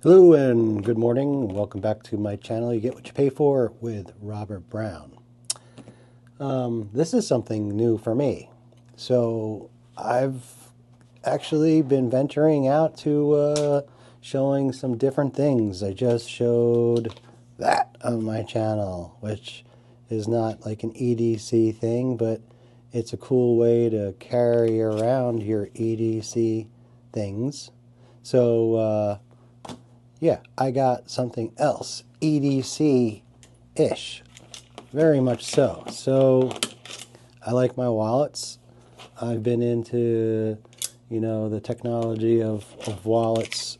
Hello and good morning. Welcome back to my channel. You get what you pay for with Robert Brown. This is something new for me. So I've actually been venturing out to showing some different things. I just showed that on my channel, which is not like an EDC thing, but it's a cool way to carry around your EDC things. So yeah, I got something else, EDC-ish, very much so. So I like my wallets. I've been into, the technology of wallets,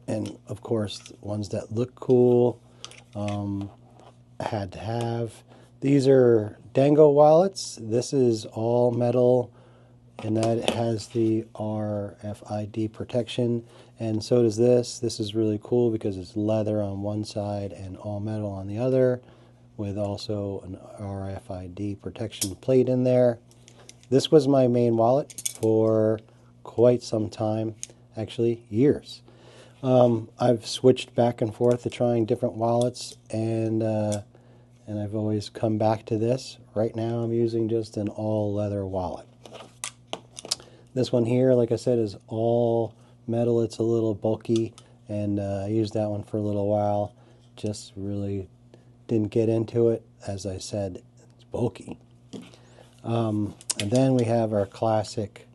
and of course, ones that look cool. I had to have. These are Dango wallets. This is all metal, and that has the RFID protection, and so does this. This is really cool because it's leather on one side and all metal on the other, with also an RFID protection plate in there. This was my main wallet for quite some time, actually years. I've switched back and forth to trying different wallets, and I've always come back to this. Right now I'm using just an all leather wallet. This one here, like I said, is all metal. It's a little bulky, and I used that one for a little while. Just really didn't get into it. As I said, it's bulky. And then we have our classic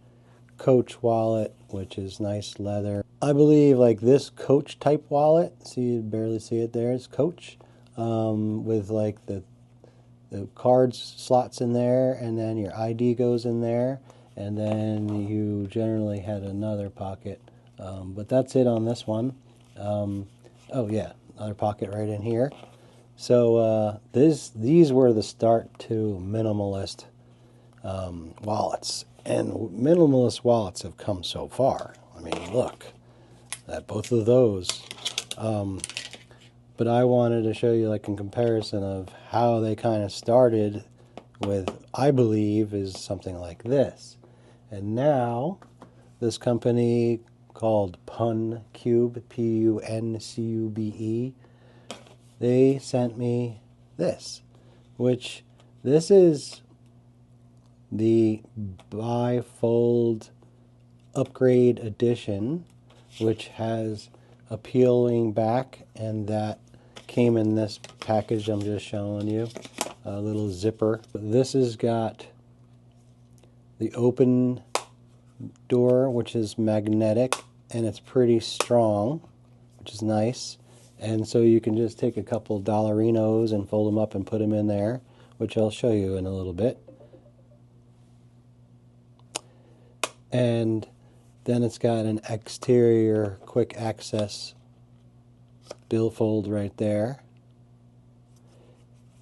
Coach wallet, which is nice leather. I believe like this Coach type wallet, see, you barely see it there, it's Coach, with like the cards slots in there, and then your ID goes in there. And then you generally had another pocket, but that's it on this one. Oh yeah, another pocket right in here. So these were the start to minimalist wallets, and minimalist wallets have come so far. I mean, look at both of those. But I wanted to show you like in comparison of how they kind of started with, I believe, is something like this. And now, this company called Puncube, Puncube, they sent me this, which this is the bifold upgrade edition, which has a peeling back, and that came in this package I'm just showing you, a little zipper. This has got the open door, which is magnetic, and it's pretty strong, which is nice. And so you can just take a couple dollarinos and fold them up and put them in there, which I'll show you in a little bit. And then it's got an exterior quick access billfold right there.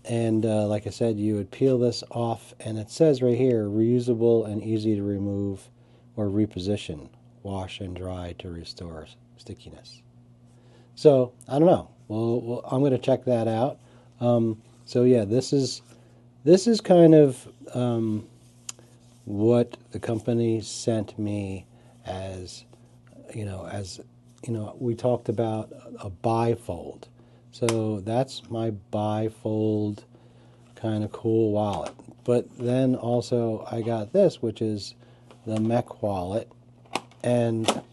And like I said, you would peel this off, and it says right here, reusable and easy to remove or reposition, wash and dry to restore stickiness. So I don't know. Well, I'm going to check that out. So yeah, this is kind of what the company sent me as, we talked about a bifold. So that's my bifold kind of cool wallet. But then also I got this, which is the Mech Wallet, and it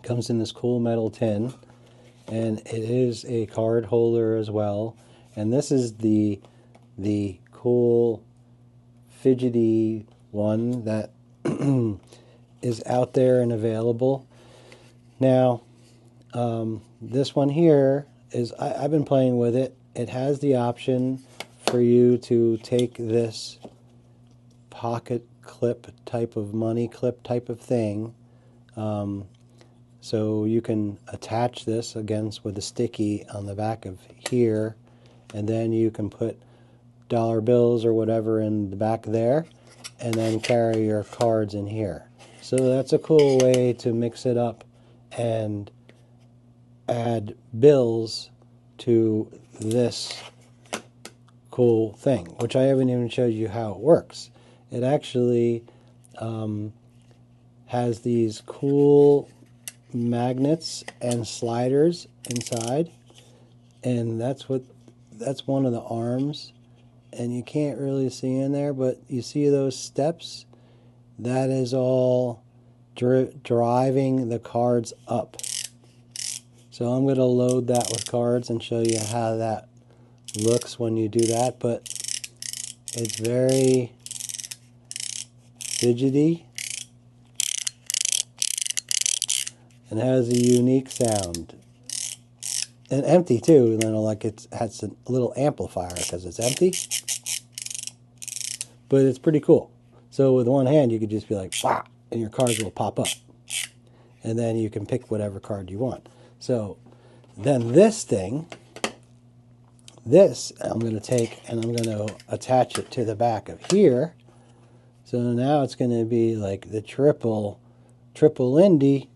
comes in this cool metal tin, and it is a card holder as well. And this is the cool fidgety one that is out there and available. Now, this one here is, I've been playing with it. It has the option for you to take this pocket clip type of money clip type of thing. So you can attach this against with a sticky on the back of here, and then you can put dollar bills or whatever in the back there, and then carry your cards in here. So that's a cool way to mix it up and add bills to this cool thing, which I haven't even showed you how it works. It actually has these cool magnets and sliders inside, and that's one of the arms, and you can't really see in there, but you see those steps? That is all driving the cards up. So I'm going to load that with cards and show you how that looks when you do that, but it's very fidgety and has a unique sound. And empty too, like it has a little amplifier because it's empty. But it's pretty cool. So with one hand you could just be like, "Bah!" and your cards will pop up. And then you can pick whatever card you want. So then this thing, I'm going to take and I'm going to attach it to the back of here. So now it's going to be like the triple Indy.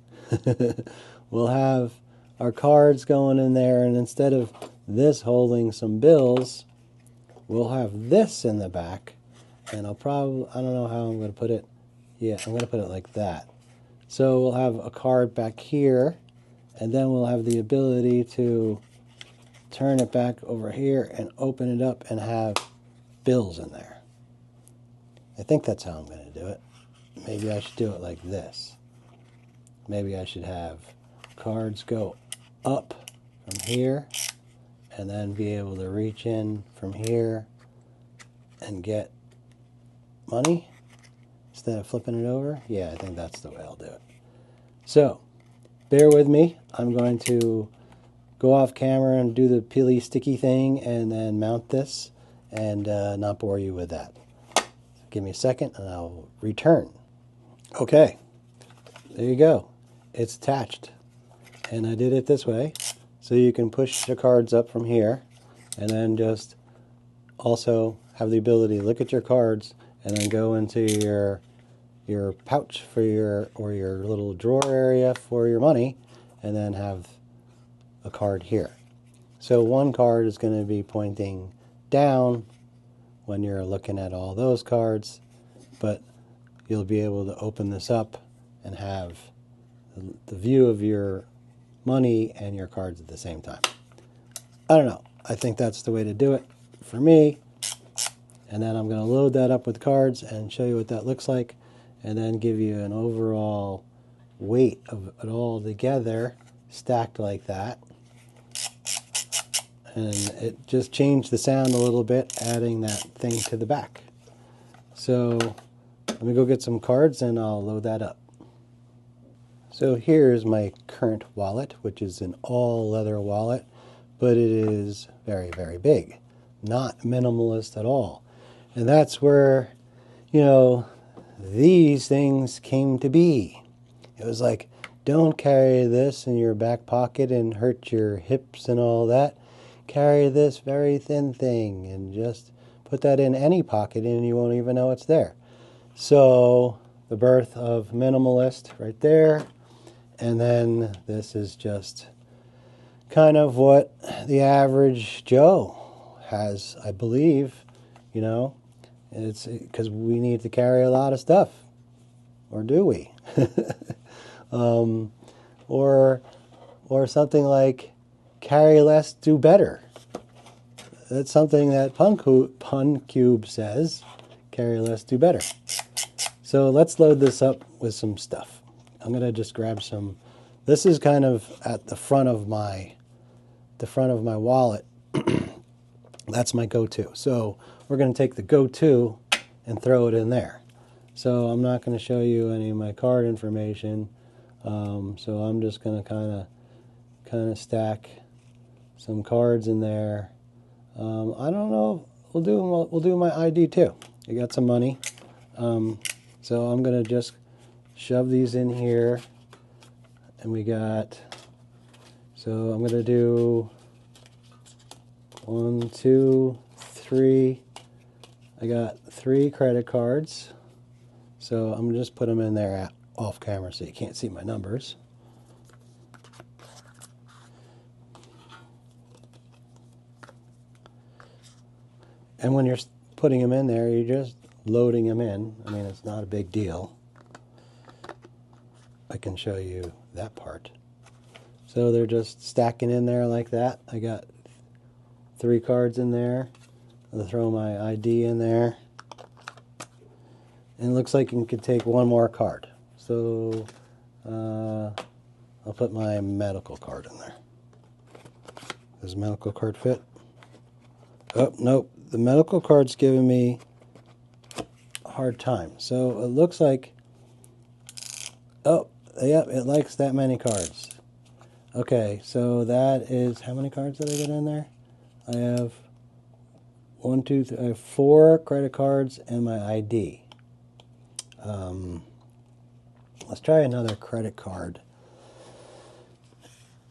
We'll have our cards going in there, and instead of this holding some bills, we'll have this in the back. And I don't know how I'm going to put it. Yeah, I'm going to put it like that. So we'll have a card back here, and then we'll have the ability to turn it back over here and open it up and have bills in there. I think that's how I'm going to do it. Maybe I should do it like this. Maybe I should have cards go up from here and then be able to reach in from here and get money instead of flipping it over. Yeah, I think that's the way I'll do it. So bear with me. I'm going to go off camera and do the peely sticky thing and then mount this and not bore you with that. Give me a second and I'll return. Okay, there you go. It's attached. And I did it this way so you can push the cards up from here and then just also have the ability to look at your cards and then go into your pouch for your little drawer area for your money and then have a card here. So one card is going to be pointing down when you're looking at all those cards, but you'll be able to open this up and have the view of your money and your cards at the same time. I don't know. I think that's the way to do it for me. And then I'm going to load that up with cards and show you what that looks like and then give you an overall weight of it all together stacked like that. And it just changed the sound a little bit, adding that thing to the back. So let me go get some cards and I'll load that up. So here's my current wallet, which is an all leather wallet, but it is very, very big. Not minimalist at all. And that's where, these things came to be. It was like, don't carry this in your back pocket and hurt your hips and all that. Carry this very thin thing and just put that in any pocket and you won't even know it's there. So the birth of minimalist right there. And then this is just kind of what the average Joe has, I believe. It's because we need to carry a lot of stuff, or do we? Or something like carry less, do better. That's something that Pun Cube says. Carry less, do better. So let's load this up with some stuff. I'm gonna just grab some. This is kind of at the front of my wallet. That's my go-to. So we're going to take the go-to and throw it in there. So I'm not going to show you any of my card information. So I'm just going to kind of stack some cards in there. I don't know. We'll do my ID too. I got some money. So I'm going to just shove these in here. And we got. So I'm going to do 1, 2, 3. I got 3 credit cards. So I'm going to just put them in there off camera so you can't see my numbers. And when you're putting them in there, you're just loading them in. I mean, it's not a big deal. I can show you that part. So they're just stacking in there like that. I got 3 cards in there. I'll throw my ID in there. And it looks like you can take one more card. So I'll put my medical card in there. Does the medical card fit? Oh, nope. The medical card's giving me a hard time. So it looks like, oh, yep, it likes that many cards. Okay, so that is, how many cards did I get in there? I have 1, 2, 3, I have 4 credit cards and my ID. Let's try another credit card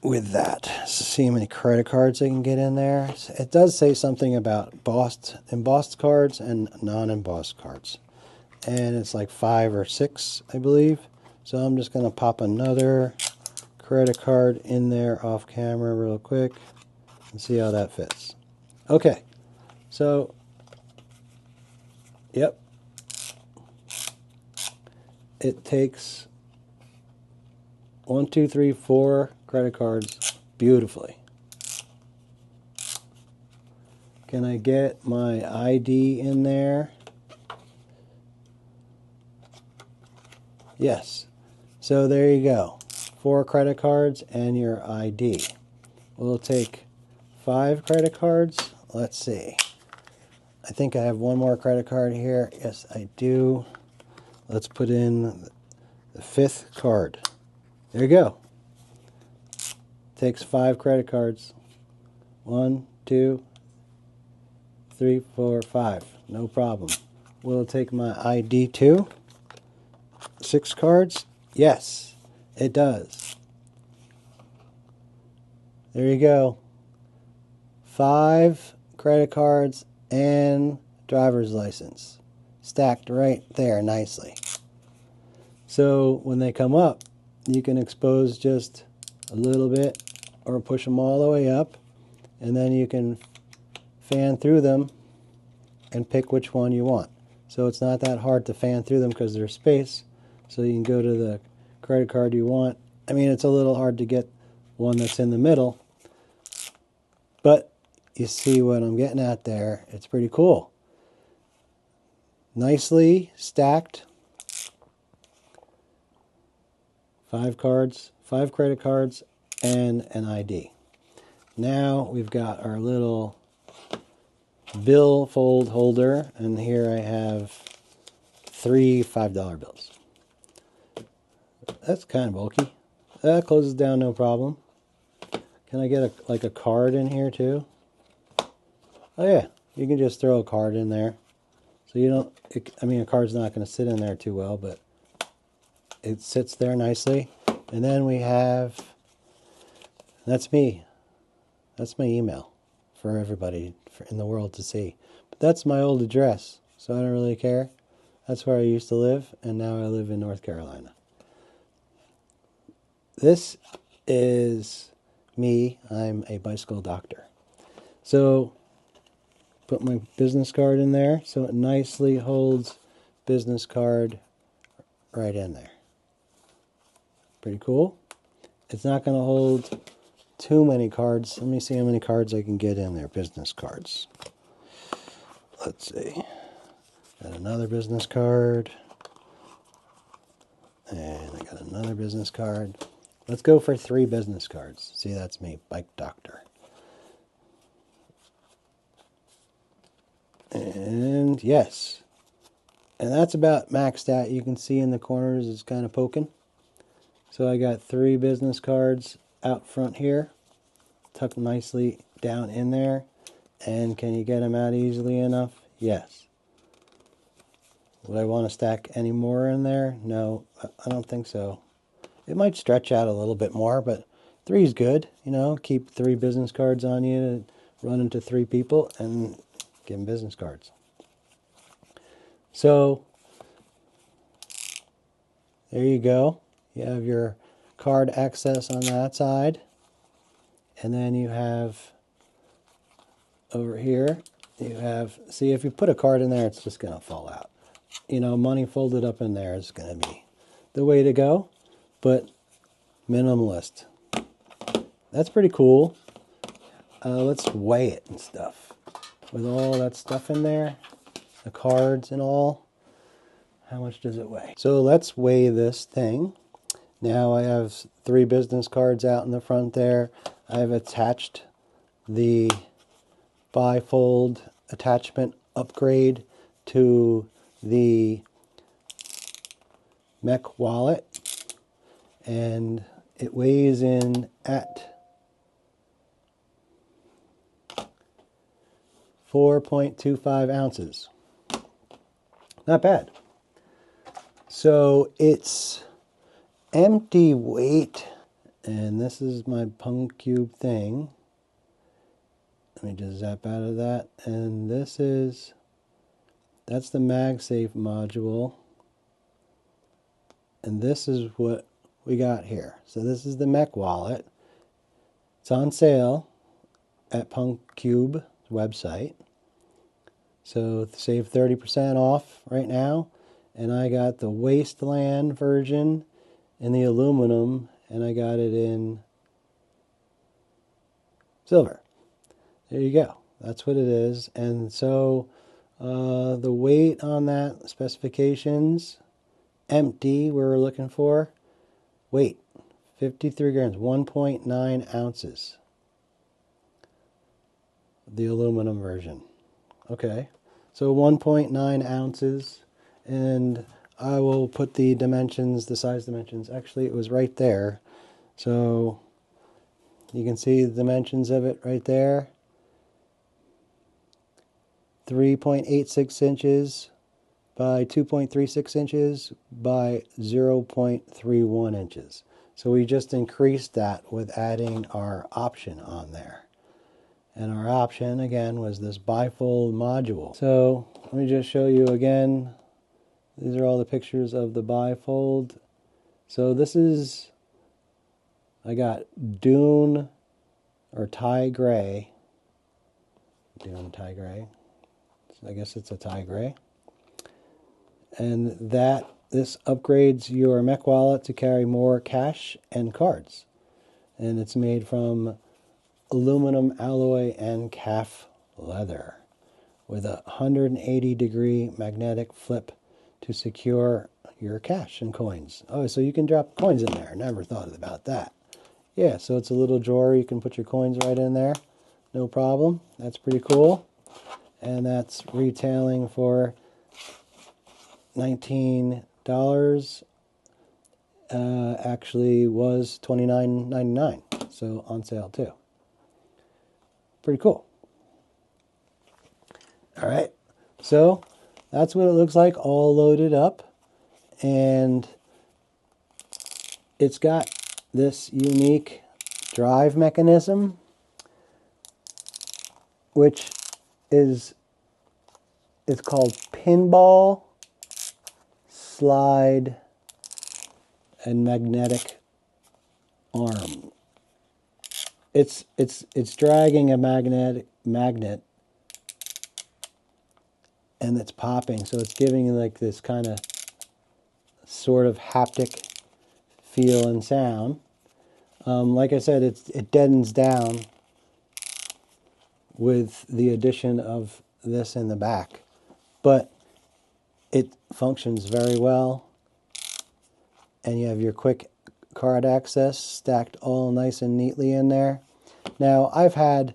with that. See how many credit cards I can get in there. It does say something about embossed cards and non-embossed cards. And it's like 5 or 6, I believe. So I'm just going to pop another credit card in there off camera real quick and see how that fits. Okay, so, yep. It takes 1, 2, 3, 4 credit cards beautifully. Can I get my ID in there? Yes. So there you go. 4 credit cards and your ID. We'll take 5 credit cards. Let's see. I think I have 1 more credit card here. Yes, I do. Let's put in the 5th card. There you go. Takes 5 credit cards. 1, 2, 3, 4, 5. No problem. Will it take my ID too? 6 cards? Yes, it does. There you go. 5 credit cards and driver's license. Stacked right there nicely. So when they come up, you can expose just a little bit or push them all the way up, and then you can fan through them and pick which one you want. So it's not that hard to fan through them because there's space, so you can go to the credit card you want. I mean, it's a little hard to get one that's in the middle, but you see what I'm getting at there. It's pretty cool. Nicely stacked. 5 cards, 5 credit cards, and an ID. Now we've got our little bill fold holder, and here I have 3 $5 bills. That's kind of bulky. That closes down no problem. Can I get a card in here too? Oh yeah, you can just throw a card in there. So you don't, I mean, a card's not going to sit in there too well, but it sits there nicely. And then we have, that's me. That's my email for everybody in the world to see. But that's my old address, so I don't really care. That's where I used to live, and now I live in North Carolina. This is me. I'm a bicycle doctor. So put my business card in there so it nicely holds business card right in there. Pretty cool. It's not going to hold too many cards. Let me see how many cards I can get in there. Business cards. Let's see. Got another business card. And I got another business card. Let's go for 3 business cards. See, that's me, bike doctor. And yes. And that's about maxed out. You can see in the corners it's kind of poking. So I got 3 business cards out front here, tucked nicely down in there. And can you get them out easily enough? Yes. Would I want to stack any more in there? No, I don't think so. It might stretch out a little bit more, but 3 is good. You know, keep 3 business cards on you to run into 3 people and give them business cards. So there you go. You have your card access on that side. And then you have over here, you have, see, if you put a card in there, it's just going to fall out. You know, money folded up in there is going to be the way to go. But Minimalist. That's pretty cool. Let's weigh it and stuff. With all that stuff in there, the cards and all, how much does it weigh? So let's weigh this thing. Now I have 3 business cards out in the front there. I've attached the bifold attachment upgrade to the Mech Wallet, and it weighs in at 4.25 ounces. Not bad. So it's empty weight, and this is my Punk Cube thing. Let me just zap out of that. And that's the MagSafe module. And this is what we got here. So this is the Mech Wallet. It's on sale at Punk Cube website. So save 30% off right now. And I got the Wasteland version in the aluminum, and I got it in silver. There you go. That's what it is. And so the weight on that, specifications, empty, we're looking for, weight, 53 grams, 1.9 ounces. The aluminum version. Okay, so 1.9 ounces, and I will put the dimensions, the size dimensions. Actually, it was right there. So you can see the dimensions of it right there. 3.86 inches by 2.36 inches by 0.31 inches. So we just increased that with adding our option on there. And our option, again, was this bifold module. So let me just show you again. These are all the pictures of the bifold. So this is, I got Dune or Thai Gray. Dune Thai Gray. I guess it's a Thai Gray. And this upgrades your Mech Wallet to carry more cash and cards. And it's made from aluminum alloy and calf leather with a 180-degree magnetic flip to secure your cash and coins. Oh, so you can drop coins in there. Never thought about that. Yeah, so it's a little drawer. You can put your coins right in there. No problem. That's pretty cool. And that's retailing for $19. Actually was $29.99. So on sale too. Pretty cool. All right, so that's what it looks like all loaded up, and it's got this unique drive mechanism, which it's called pinball, slide, and magnetic arm. It's dragging a magnet, and it's popping, so it's giving like this kind of sort of haptic feel and sound. Like I said, it deadens down with the addition of this in the back, but it functions very well, and you have your quick card access stacked all nice and neatly in there. Now I've had,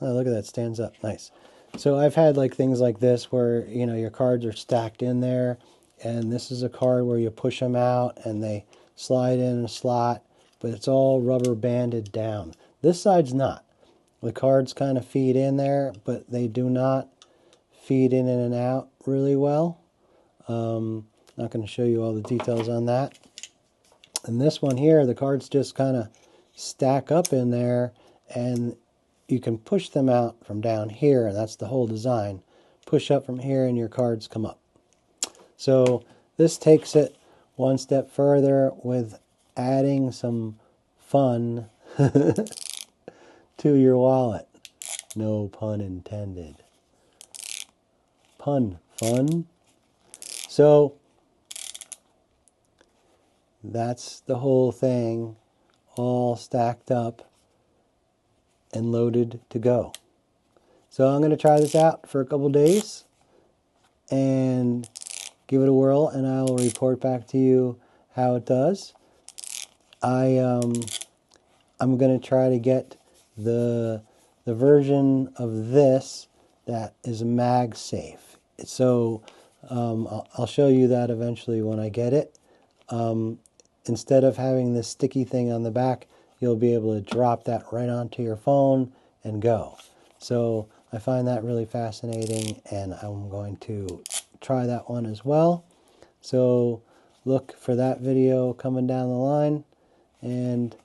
oh, look at that, stands up, nice. So I've had like things like this where, you know, your cards are stacked in there, and this is a card where you push them out and they slide in a slot, but it's all rubber banded down. This side's not. The cards kind of feed in there, but they do not feed in and out really well. Not going to show you all the details on that. And this one here, the cards just kind of stack up in there, and you can push them out from down here, and that's the whole design. Push up from here and your cards come up. So this takes it one step further with adding some fun to your wallet. No pun intended. Fun. So That's the whole thing all stacked up and loaded to go. So I'm going to try this out for a couple days and give it a whirl, and I'll report back to you how it does. I'm going to try to get the version of this that is MagSafe. So I'll show you that eventually when I get it. Instead of having this sticky thing on the back, you'll be able to drop that right onto your phone and go. So I find that really fascinating, and I'm going to try that one as well. So look for that video coming down the line and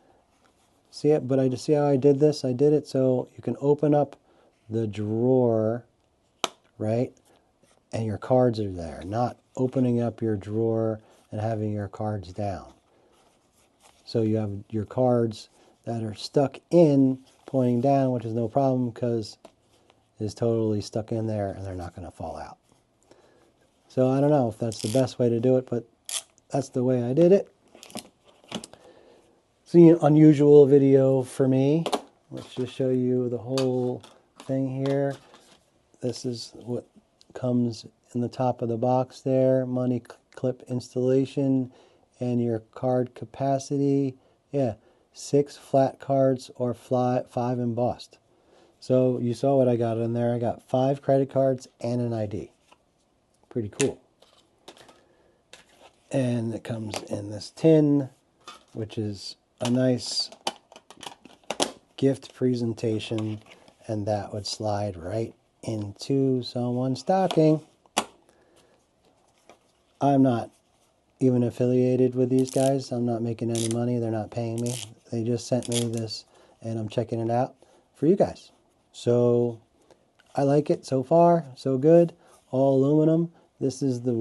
see it. But I just see how I did this. I did it so you can open up the drawer, right? And your cards are there, not opening up your drawer and having your cards down. So you have your cards that are stuck in pointing down, which is no problem because it's totally stuck in there and they're not going to fall out. So I don't know if that's the best way to do it, but that's the way I did it. It's an unusual video for me. Let's just show you the whole thing here. This is what comes in the top of the box there. Money clip installation and your card capacity. Yeah, 6 flat cards or 5 embossed. So you saw what I got in there. I got 5 credit cards and an ID. Pretty cool. And it comes in this tin, which is a nice gift presentation, and that would slide right into someone's stocking. I'm not even affiliated with these guys. I'm not making any money. They're not paying me. They just sent me this, and I'm checking it out for you guys. So I like it so far. So good. All aluminum. This is the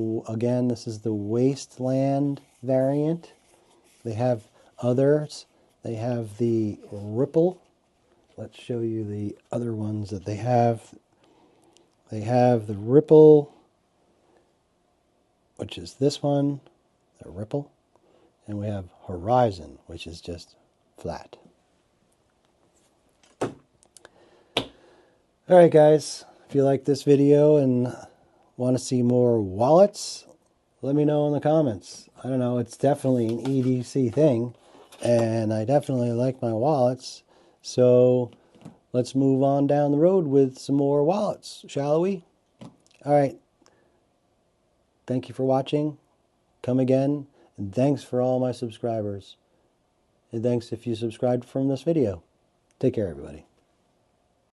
Wasteland variant. They have others. They have the Ripple. Let's show you the other ones that they have. They have the Ripple, which is this one, the Ripple. And we have Horizon, which is just flat. Alright guys, if you like this video and want to see more wallets, let me know in the comments. I don't know, it's definitely an EDC thing, and I definitely like my wallets. So let's move on down the road with some more wallets, shall we? Alright, thank you for watching. Come again, and thanks for all my subscribers. And thanks if you subscribed from this video. Take care, everybody.